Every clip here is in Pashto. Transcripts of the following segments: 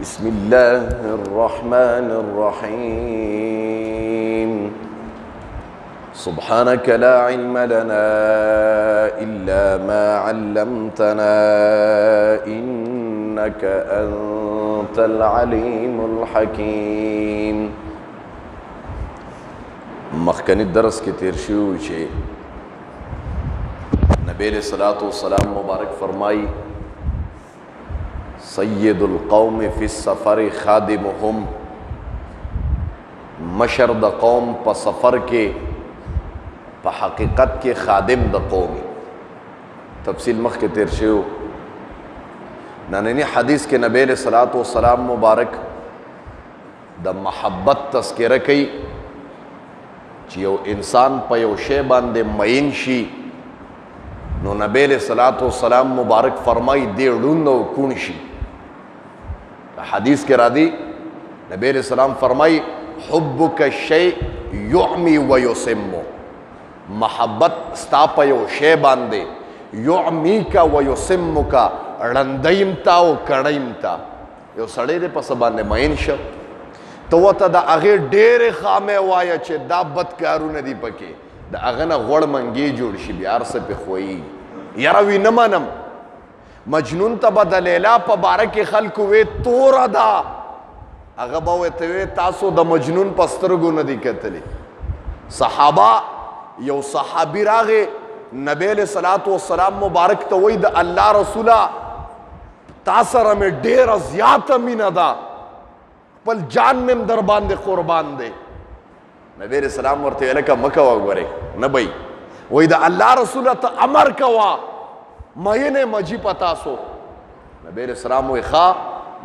بسم الله الرحمن الرحيم سبحانك لا علم لنا إلا ما علمتنا إنك أنت العليم الحكيم. مخکنی درس کې تیر شو چې نبی علیہ الصلوۃ والسلام مبارک فرمائی سید القوم فی السفر خادمهم، مشر د قوم په سفر کې په حقیقت کې خادم د قوم. تفصیل مخ کې تیر شو. نننی حدیث کې نبی علیہ الصلوۃ والسلام مبارک د محبت تذکرہ کوي چې یو انسان په یو شی باندې مین شي نو نبی علیہ الصلوۃ والسلام مبارک فرمای دی ړوند او کون شي. حدیث کې را دي نبی علیہ السلام فرمای حبک الشیء یعمی و یسم، محبت ستا په یو شی باندې یعمیک و یسمک ړندیم تا او کړیم تا. یو سړی دې په څه باندې مین شه ته ورته د هغې ډېرې خامې وایه چې دا بد کارونه دي پکې، د هغه نه غوړ منګې جوړ شي بیا هر څه پې خویي. یاره وي نه منم. مجنون ته به د لیلا په باره کې خلکو وې توره ده، هغه به ورته وې تاسو د مجنون په سترګو نه دي کتلي. صحابه یو صحابي راغې نبی علیہ الصلوۃ والسلام مبارک ته وایي د الله رسوله تا سره مې ډېره زیاته مینه ده، خپل جان مې در باندې قربان دی. نبی علیہ السلام ورته ویل که مه کوه ګورې نه بی وایي د الله رسوله ته امر کوه مینې مجی په تاسو. نبی علیہ السلام وایي ښه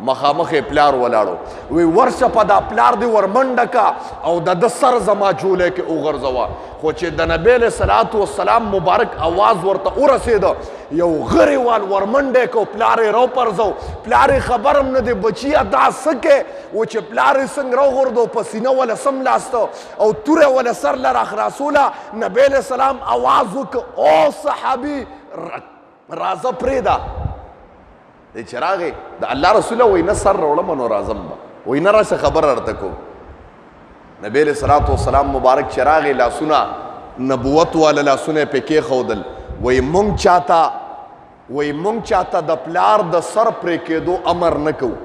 مخامخ یې پلار ولاړو وی ورشه په دا پلار دی ورمنډه کا او د ده سر زما جولی کې وغورځوه. خو چې د نبی علیہ الصلوۃ والسلام مبارک آواز ورته ورسېده یو غرې وال ورمنډه کو پلار یې راوپرځو. پلار یې خبر هم نه دی بچیه دا څه کې و چې پلار یې څنګه راوغورځو په سینه وله سملاسته او توره وله سر له راخلاصوله. نبی علیہ السلام آواز وکړه او صحابي راځه پرېږده. دی چې راغی د الله رسوله وایي نه سر راوړم نو راځم به وایي نه راشه خبره درته کوم. نبی علیہ الصلوۃ والسلام مبارک چې راغی لاسونه نبوت والا لاسونه یې پې کېښودل وایي مونږ چاته د پلار د سر پرې کېدو امر نه کوو.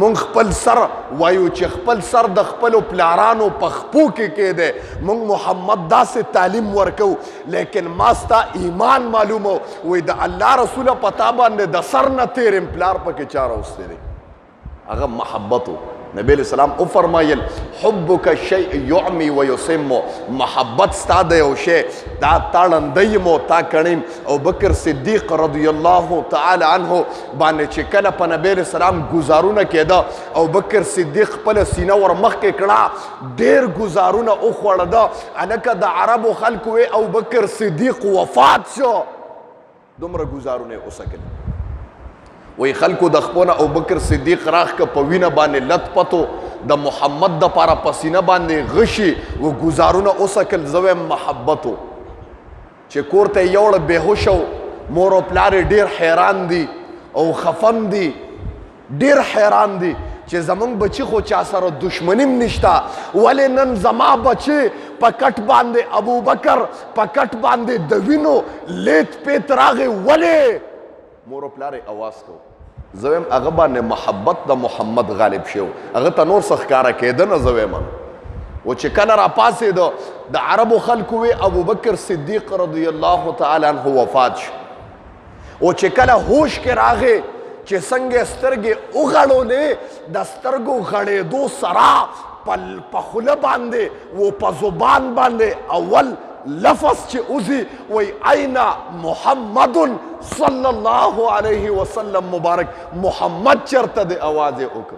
مونږ خپل سر وایو چې خپل سر د خپلو پلارانو په خپو کې کېدی. مونږ محمد داسې تعلیم ورکو لیکن ما ستا ایمان معلومو وایي د الله رسوله په تا باندې د سر نه تېرم پلار پکې چا راوستی دی. هغه محبت و. نبی علیہ السلام او فرمایل حبک الشیء یعمی و یسم، محبت ستا د یو شی دا تا ړندیم او تا کڼیم. ابوبکر صدیق رضی الله تعالی عنه باندې چې کله په نبی علیہ السلام ګزارونه کېده ابوبکر صدیق خپله سینه ور مخکې کړه ډېر ګزارونه وخوړده. هلکه د عربو خلکو وی ابوبکر صدیق وفات شو دومره ګزارونه یې وسکل. وی خلکو د خپونه ابوبکر صدیق راخ که په وینه باندې لت پتو د محمد د پاره پسینه باندې غشي و ګزارونه اوسکل. زه محبتو چې کور ته یوړ بېهوشه مور او پلار ډېر حیران دي او خفم دي، ډېر حیران دي چې زمونږ بچي خو چا سره دشمنیم نشته ولې نن زما بچي په کټ باندې ابوبکر په کټ باندې د وینو لیت پیت راغی ولې؟ مور او پلار یې اواز کو. زه ویم هغه باندې محبت د محمد غالب شو، هغه ته نور څه ښکاره کېده نه. زه ویم و چې کله راپاڅېده د عربو خلکو وی ابوبکر صدیق رضی الله تعالی عنه وفات شو. او چې کله هوش کې راغی چې څنګه سترګې وغړولې د سترګو غړېدو سره په خوله باندې و په زبان باندې اول لفظ چې اوزي وی این محمد صلی الله علیه وسلم مبارک محمد چرته د آواز یې وکړ.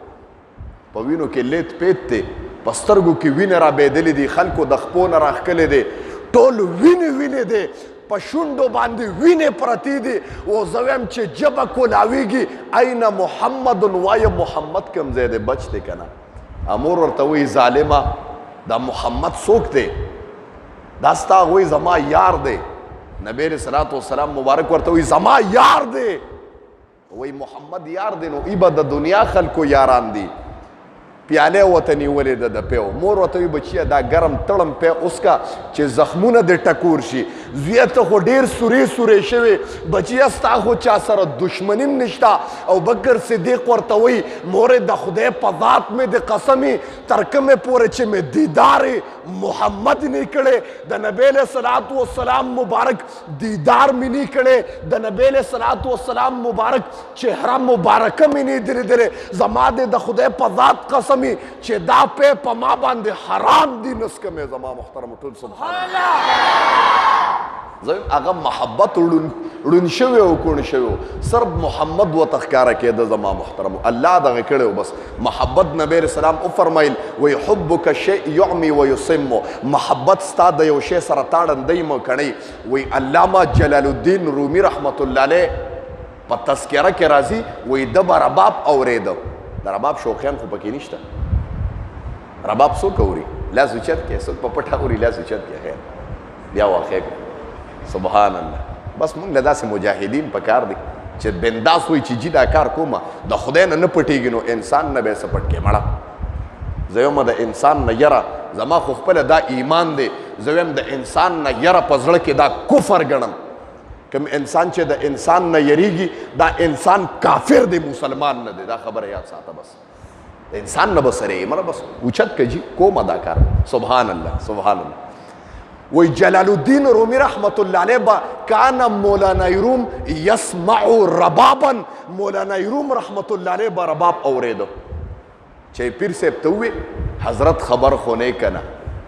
په وینو کې لیت پیت دی، په سترګو کې وینه را بهېدلې دي، خلکو د خپو نه راښکلې دی، ټول وینې دی، په شونډو باندې وینې پرتې دي. او زه ویم چې ژبه کولاویږي این محمد وایه محمد کوم ځای دی بچ دی که نه. امور ورته وایي ظالمه دا محمد څوک دی؟ دا ستا وایي زما یار دی. نبی علیہ الصلوۃ والسلام مبارک ورته وایي زما یار دی. وی محمد یار دی نو ای به د دنیا خلکو یاران دي پیاله ورته نیولې ده د پیو مور ورته وي بچیه دا ګرم تړم پی اوس کا چې زخمونه دې ټکور شي زویه ته خو ډېر سورې سورې شوې بچیه ستا خو چا سره دشمني هم نشته او بکر صدیق ورته وایي مورې د خدای په ذات مې د قسمې تر کومې پورې چې مې دیدار محمد نه کړی د نبی علیه صلات وسلام مبارک دیدار مې نه کړی د نبی علیه صلات وسلام مبارک چهره مبارکه مې نه درېدلې زما د خدای په ذات قسم چې دا په په ما باندې حرام دي نسکه مې زما محترم ټول سبحان الله زم هغه محبت ړون شوی او کون شوی صرف محمد و تخکاره کېده زما محترم الله دغه کړو بس محبت نبی رسول الله او فرمایل وی حبک شیء یعمی و یسم محبت ستا د یو شی سره تاړندې مو کړي وی علامه جلال الدین رومی رحمت الله علیه په تذکره کې راځي وی د رباب اوریدو د رباب شوقیان خو پکې نشته رباب څوک اوري لاس اوچت کې څوک په پټه اوري لاس اوچت کې خیر بیا واقع سبحان الله بس موږ له داسې مجاهدین پکار دي چې بنداس وي چې جي دا کار کومه د خدای نه پټېږي نو انسان نه به څه پټ کې مړه زه یم د انسان نه یره زما خو خپله دا ایمان دی زه یم د انسان نه یره په زړه کې دا کفر ګڼم کوم انسان چې د انسان نه یریږي دا انسان کافر دی مسلمان نه دی دا خبره یاد ساته بس انسان نه به سره یې مړه بس اوچت که جي کومه دا کار سبحان الله سبحان الله وی جلال الدین رومی رحمت الله علیه با کان مولانا روم یسمع ربابا مولانا روم رحمت الله علیه با رباب اوریدو چې پیر صاحب ته ووی حضرت خبر خو نه کنه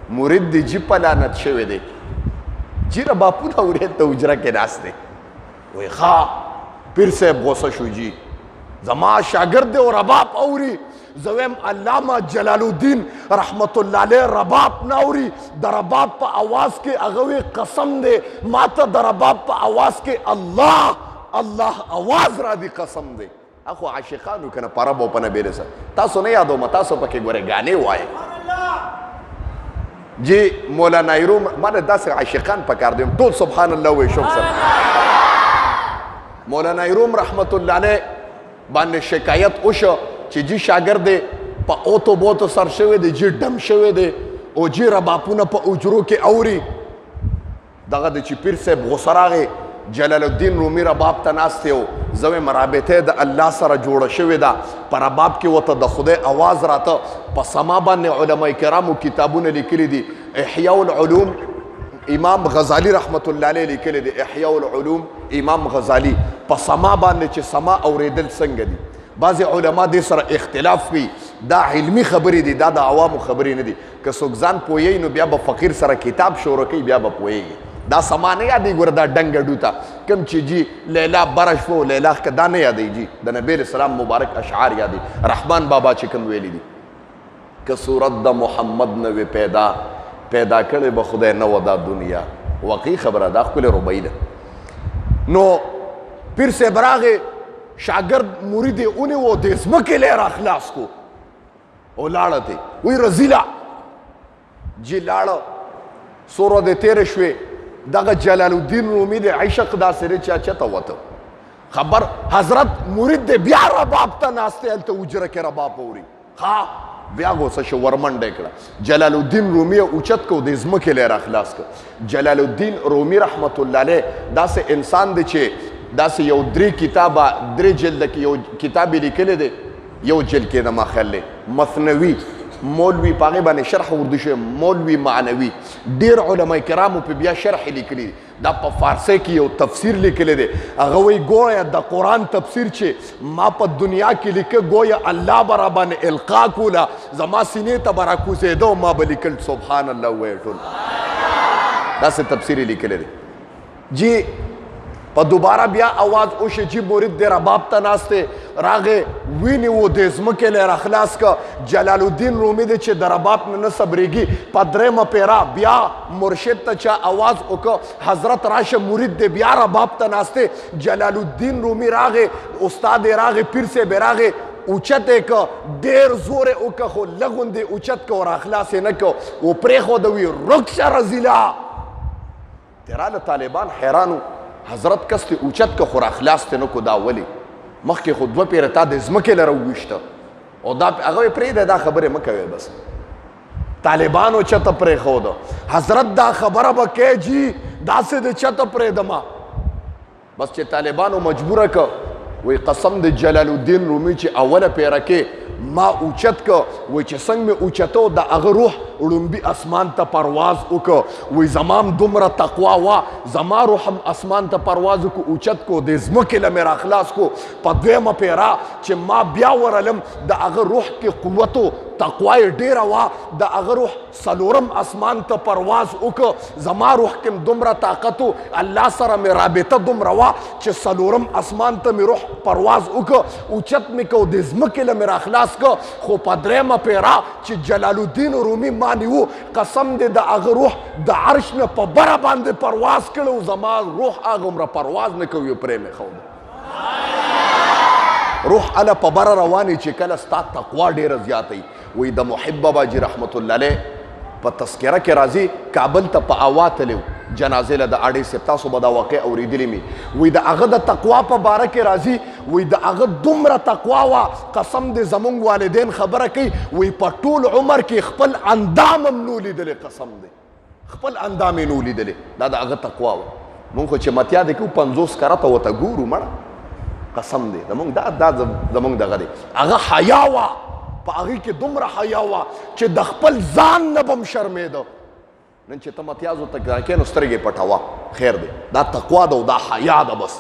مرید دی جی په لعنت شوی دی جی ربابونه اورید ته حجره کې ناست دی وی ښه پیر صاحب غوسه شو جی زما شاګرد دی او رباب اوري زویم علامه جلال الدین رحمت الله علیه رباب نه اوري د رباب په اواز کې هغه وی قسم دی ما ته د رباب په اواز کې الله الله اواز را دی قسم دی اخو عاشقانو کنه په رب او په نبی رسول تاسو نه یادوم تاسو پکې ګورې غانې وایي جی مولانا روم مانه داسې عاشقان پکار دي ټول سبحان الله وی شوق سره مولانا روم رحمت الله علیه باندې شکایت وشو چې جی شاګرد په اوتو بوتو سر شوی دی جی ډم شوی دی او جی ربابونه په اجرو کې اوري دغه د چې پیر صاحب غوسه راغی جلال الدین رومی رباب ته ناست و زه وایم رابطه د الله سره جوړه شوې ده په رباب کې ورته د خدای اواز راته په سما باندې علما کرامو کتابونه لیکلي دي احیاء العلوم امام غزالی رحمت الله علیه لیکلی دی احیاء العلوم امام غزالی په سما باندې چې سما اوریدل څنګه دي بعضې علما دې سره اختلاف کوي دا علمي خبرې دي دا د عوامو خبرې نه دي که څوک ځان پوهیږي نو بیا به فقیر سره کتاب شروع کوي بیا به پوهیږي دا سما نه یادېږي ګوره دا ډنګ ډو ته کوم چې جي لیلا بره شوه لیلا ښکه دا نه یادېږي جي د نبي علیه السلام مبارک اشعار یادېږي رحمان بابا چې کوم ویلي دي که صورت د محمد نه وي پیدا کړی به خدای نه و دا دنیا واقعي خبره دا ښکلې روبۍ ده نو پیر صاحب راغې شاګرد مرید یې ونیو د ځمکې لی را خلاص کو او لاړه ته وی رزیله جي لاړه څو ورځې تېرې شوې دغه جلال الدین رومي د عشق داسې دی چې چته وته خبر حضرت مرید دی بیا رباب ته ناست دی هلته حجره کې رباب اوري ها بیا غوسه شو ورمنډه کړه جلال الدین رومي اوچت کو د ځمکې لی را خلاص کړ جلال الدین رومي رحمت الله علیه داسې انسان دی چې داسې یو درې کتابه درې جلده کې یو کتاب یې لیکلی دی یو جلد کې د ما خیال دی مثنوي مولوی په هغې باندې شرح اردو شوی مولوی معنوي ډېر علما کرامو په بیا شرح لیکلی دا په فارسی کې یو تفسیر لیکلی دی هغه وایي ګویا د قرآن تفسیر چې ما په دنیا کې لیکه گویا الله به را باندې القا کوله زما سینې ته به راکوزېده او ما به لیکل سبحان الله ووایه ټول داسې تفسیر یې لیکلی دی جی په دوباره بیا آواز وشي چې مرید دی رباب ته ناست دی راغې وینې و د ځمکې لی را خلاص که جلال الدین رومي دی چې د رباب نه نه صبرېږي په درېیمه پیره بیا مرشد ته چا آواز وکړه حضرت راشه مرید دی بیا رباب ته ناست دی جلال الدین رومي راغې استاد یې راغې پیر صاحب یې راغې اوچت یې که ډېر زور یې وکړه خو لږ غوندې اوچت که او را خلاص یې نه که و پرېښوده وي رک شه رزیله تراله طالبان حیرانو حضرت کس ته اوچت که خو را خلاص ته نه کو دا ولې مخکې خو 2 پیره تا د ځمکې له راوویشته او دا هغه پرېږده دا خبرې مه کوئ بس طالبانو چته پرېښوده حضرت دا خبره به کوې جي داسې د چته پرېږدمه بس چې طالبانو مجبوره که وی قسم د جلال الدین رومي چې اوله پیره کې ما اوچت که وی چې څنګه مې اوچتو د هغه روح ړومبي اسمان ته پرواز وکړه وی زمام دومره تقوا وا زما روح هم اسمان ته پرواز وکړو اوچت کو د ځمکې له مې راخلاص کو په دویمه پیره چې ما بیا ورلم د هغه روح کې قوت و تقوا یې ډېره وه د هغه روح څلورم اسمان ته پرواز وکړه زما روح کې دومره طاقت و الله سره مې رابطه دومره وه چې څلورم اسمان ته مې روح پرواز وکړه اوچت مې کو د ځمکې له مې راخلاص که خو په درېیمه پیره چې جلال الدین رومي ما نیو قسم دې د هغه روح د عرش نه په بره باندې پرواز کړی زما روح هغومره پرواز نه کوي پرې مې ښوده روح هله په بره روانې چې کله ستا تقوا ډېره زیاتی وی د محب بابا جي رحمت الله علیه په تذکره کې راځي کابل ته په اوا تلو جنازې له د اډې صاحب تاسو به دا واقع اورېدلې مې وی د هغه د تقوا په باره کې راځي وی د هغه دومره تقوا وه قسم دې زمونږ والدین خبره کوي وی په ټول عمر کې خپل اندام هم نو لیدلی قسم دی خپل اندام یې نو لیدلی دا د هغه تقوا وه مونږ خو چې متیا دی کوو 50 کرته ورته ګورو مړه قسم دی زمونږ دا زمونږ دغه دی هغه حیا وه په هغې کې دومره حیا وه چې د خپل ځان نه به م شرمېده نن چې ته متیازو ته کېنو سترګې پټوه خیر دی دا تقوا ده او دا حیا ده بس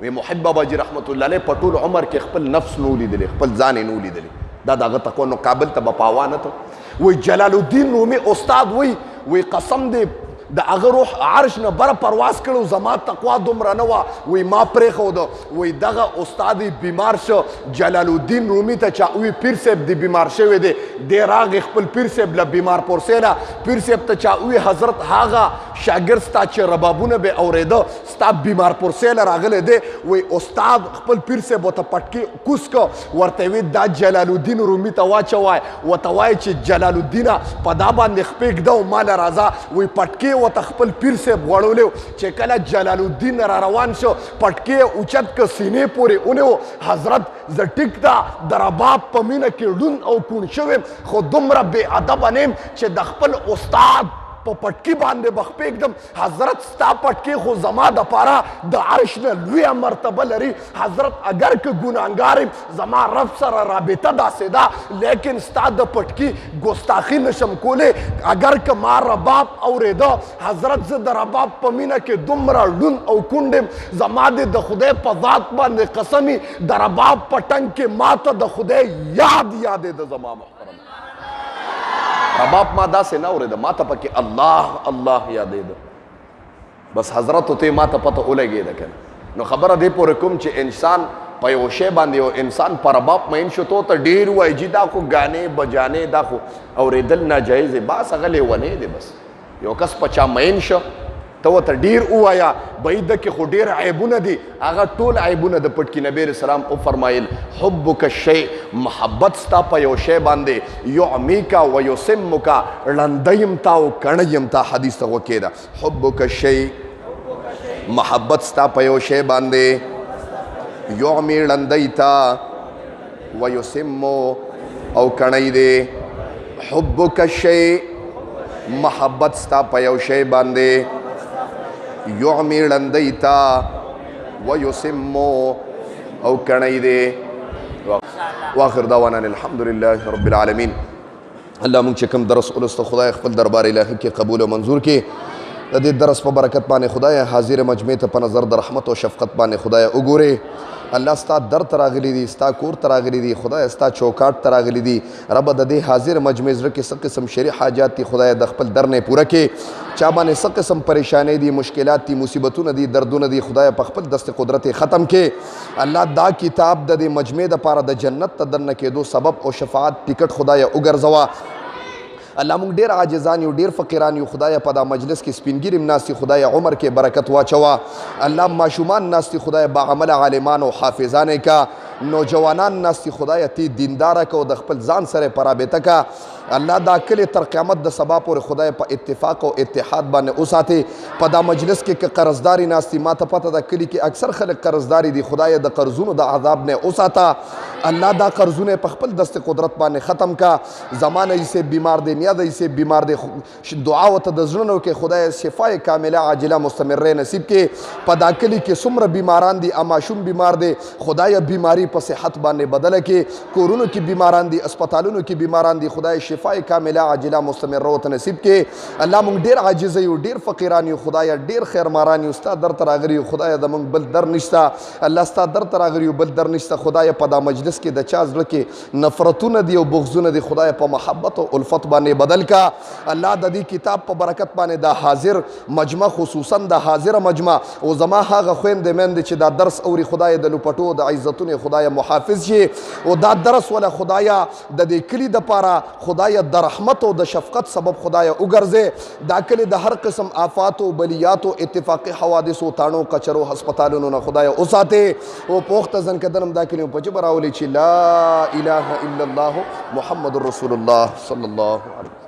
وی محب بابا جي رحمت الله علیه په ټول عمر کې خپل نفس نو لیدلی خپل ځان یې نو لیدلی دا د هغه تقوا نو کابل ته به په هوا نه ته وی جلال الدین رومي استاد وی قسم دی د هغه روح عرش نه بره پرواز کړو زما تقوا دومره نه وه وی ما پرېښوده وی دغه استاد بیمار شو جلال الدین رومي ته چا وی پیر صاحب دی بیمار شوی دی دی راغی خپل پیر صاحب له بیمار پرسې نه پیر صاحب ته چا وی حضرت هغه شاګرد ستا چې ربابونه به اورېده ستا بیمار پرسې له راغلی دی وی استاد خپل پیر صاحب ورته پټکې کوس که ورته وی دا جلال الدین رومي ته واچوای ورته وایي چې جلال الدینه په دا باندې خپې ږده او ماله راځه وی پټکې ورته خپل پیر صاحب غوړولی چې کله جلال الدین را روان شو پټکې اوچت که سینې پورې ونیو حضرت زه ټیک ده د رباب په مینه کې ړوند او کوڼ شوی خو دومره بې ادبه نیم چې د خپل استاد په پټکي باندې به خپې ږدم حضرت ستا پټکي خو زما دپاره د عرش نه لویه مرتبه لري حضرت اگر که ګناهګار یم زما رب سره رابطه داسې ده لیکن ستا د پټکي ګستاخي نشم کولی اگر که ما رباب اورېده حضرت زه د رباب په مینه کې دومره ړوند او کونډ یم زما دې د خدای په ذات باندې قسمي د رباب په ټنګ کې ماته د خدای یادېده زما محترم رباب ما داسې نه اورېده ما ته پکې الله الله یادېده بس حضرتو ته ما ته پته ولګېده که نو خبره دې پورې کوم چې انسان په یو شی باندې یو انسان په رباب مین شو تو ته ډېر وایي جي دا خو ګانې بجانې دا خو اورېدل ناجایز دی بس هغه لیونی دی بس یو کس په چا مین شه ته ورته ډېر ووایه بعید ده کې خو ډېر عیبونه دي هغه ټول عیبونه د پټکي نبي علیه السلام وفرمایل حبک الشیء محبت ستا په یو شی باندې یعمیکا و یسمکا ړندیم تا او کڼیم تا حدیث ته وکې ده حبک الشیء محبت ستا په یو شی باندې یعمی ړندی تا و یسمو او کڼی دی حبک الشیء محبت ستا په یو شی باندې یعمی ړندی تا و یسمو او کڼی دی واخر دعوانا الحمدلله رب العالمین الله مونږ چې کوم درس ولسته خدای خپل دربار الهي کې قبول او منظور کې د دې درس په برکت باندې خدای حاضر مجمع ته په نظر د رحمت او شفقت باندې خدای وګوري الله ستا در ته راغلی دي ستا کور ته راغلی دي خدای ستا چوکاټ ته راغلی دي رب د دې حاضر مجمع زړه کې څه قسم شرعي حاجات دي خدای د خپل در نه پوره کې چا باندې څه قسم پریشانۍ دي مشکلات دي مصیبتونه دي دردونه دي خدای په خپل دست قدرت ختم کې الله دا کتاب د دې مجمع د پاره د جنت ته دننه کېدو سبب او شفاعت ټیکټ خدای وګرځوه الله مونږ ډېر عاجزان یو ډېر فقیران یو خدایه په دا مجلس کې سپین ږیري ناست دي خدایه عمر کې برکت واچوه الله ماشومان ناست دي خدایه باعمله عالمان او حافظان یې کا نوجوانان ناست دي خدایه تی دینداره که او د خپل ځان سره په رابطه کا الله دا کلی تر قیامت د سبا پورې خدای په اتفاق او اتحاد باندې وساتي په دا مجلس کې که قرضداري ناست دي ما ته پته ده کلي کې اکثر خلک قرضداري دي خدای د قرضونو د عذاب نه وساته الله دا قرضونه په خپل دست قدرت باندې ختم کا زمانه یې سے بیمار دی نیا دی سے بیمار دی دعا وته د زړونو کې خدای شفای کامله عاجله مستمره نصیب کې په دا کلي کې څومره بیماران دي اماشوم بیمار دی خدای بیماری په صحت باندې بدله کې کورونو کې بیماران دي اسپیټالونو کې بیماران دي خدای شفای کامله عاجله مستمره وته نصیب کې الله مونږ ډېر عاجز یو ډېر فقیران یو خدای ډېر خیرماران یو ستا در ته راغلي یو خدای د مونږ بل در نشته الله ستا در ته راغلي یو بل در نشته خدای په دا مجلس کې د چا زړه کې نفرتونه دي او بغضونه دي خدای په محبت او الفت باندې بدل کا الله د دې کتاب په برکت باندې دا حاضر مجمع خصوصا د حاضر مجمع او زما هغه خویندې میندې چې دا درس اوري خدای د لپټو د عزتونو خدای محافظ شي او دا درس ولا خدایا د دې کلی د پاره خدای د رحمت او د شفقت سبب خدای وګرځي دا کلی د هر قسم آفات او بلیات او اتفاقی حوادث او تانو کچرو هسپتالونو نه خدای اوساته او پوخته ځن کدنم دا کلی په جبراولي چې لا اله الا الله محمد رسول الله صلی الله علیه